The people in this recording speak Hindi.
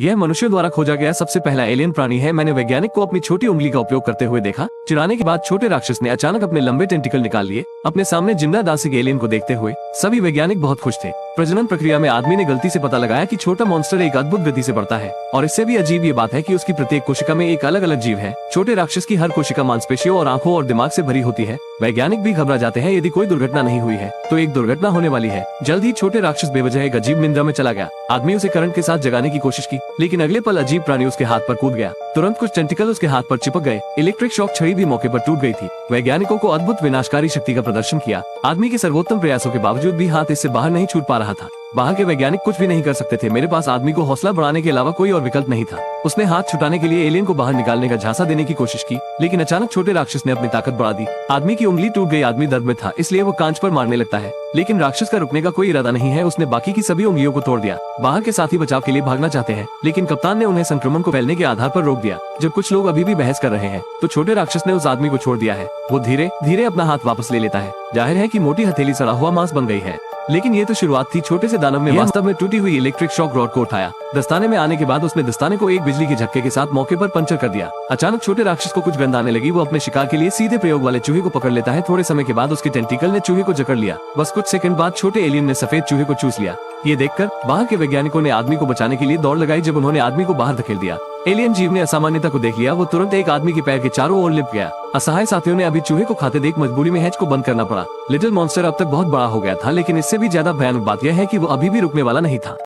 यह मनुष्यों द्वारा खोजा गया सबसे पहला एलियन प्राणी है। मैंने वैज्ञानिक को अपनी छोटी उंगली का उपयोग करते हुए देखा। चिराने के बाद छोटे राक्षस ने अचानक अपने लंबे टेंटिकल निकाल लिए। अपने सामने जिंदा दासिक एलियन को देखते हुए सभी वैज्ञानिक बहुत खुश थे। प्रजनन प्रक्रिया में आदमी ने गलती से पता लगाया कि छोटा मॉन्स्टर एक अद्भुत गति से बढ़ता है, और इससे भी अजीब ये बात है कि उसकी प्रत्येक कोशिका में एक अलग अलग जीव है। छोटे राक्षस की हर कोशिका मांसपेशियों और आंखों और दिमाग से भरी होती है। वैज्ञानिक भी घबरा जाते हैं, यदि कोई दुर्घटना नहीं हुई है तो एक दुर्घटना होने वाली है। जल्द ही छोटे राक्षस बेवजह एक अजीब निंद्रा में चला गया। आदमी उसे करंट के साथ जगाने की कोशिश की, लेकिन अगले पल अजीब प्राणी उसके हाथ पर कूद गया। तुरंत कुछ टेंटिकल उसके हाथ पर चिपक गए। इलेक्ट्रिक शॉक छड़ी भी मौके पर टूट गई थी। वैज्ञानिकों को अद्भुत विनाशकारी शक्ति का प्रदर्शन किया। आदमी के सर्वोत्तम प्रयासों के बावजूद भी हाथ इससे बाहर नहीं छूट पा रहा था। बाहर के वैज्ञानिक कुछ भी नहीं कर सकते थे। मेरे पास आदमी को हौसला बढ़ाने के अलावा कोई और विकल्प नहीं था। उसने हाथ छुटाने के लिए एलियन को बाहर निकालने का झांसा देने की कोशिश की, लेकिन अचानक छोटे राक्षस ने अपनी ताकत बढ़ा दी। आदमी की उंगली टूट गई। आदमी दर्द में था, इसलिए वो कांच पर मारने लगता है, लेकिन राक्षस का रुकने का कोई इरादा नहीं है। उसने बाकी की सभी उंगलियों को तोड़ दिया। बाहर के साथी बचाव के लिए भागना चाहते हैं, लेकिन कप्तान ने उन्हें संक्रमण को फैलने के आधार पर रोक दिया। जब कुछ लोग अभी भी बहस कर रहे हैं तो छोटे राक्षस ने उस आदमी को छोड़ दिया है। वो धीरे धीरे अपना हाथ वापस ले लेता है। जाहिर है कि मोटी हथेली सड़ा हुआ मांस बन गई है, लेकिन ये तो शुरुआत थी। छोटे से दानव ने वास्तव में टूटी हुई इलेक्ट्रिक शॉक रॉड को उठाया। दस्ताने में आने के बाद उसने दस्ताने को एक बिजली के झटके के साथ मौके पर पंचर कर दिया। अचानक छोटे राक्षस को कुछ गंध आने लगी। वो अपने शिकार के लिए सीधे प्रयोग वाले चूहे को पकड़ लेता है। थोड़े समय के बाद उसके टेंटिकल ने चूहे को जकड़ लिया। बस कुछ सेकंड बाद छोटे एलियन ने सफेद चूहे को चूस लिया। ये देखकर बाहर के वैज्ञानिकों ने आदमी को बचाने के लिए दौड़ लगाई। जब उन्होंने आदमी को बाहर धकेल दिया, एलियन जीव ने असामान्यता को देख लिया। वो तुरंत एक आदमी के पैर के चारों ओर लिप गया। असहाय साथियों ने अभी चूहे को खाते देख मजबूरी में हैच को बंद करना पड़ा। लिटिल मॉन्स्टर अब तक बहुत बड़ा हो गया था, लेकिन इससे भी ज्यादा भयानक बात यह है कि वो अभी भी रुकने वाला नहीं था।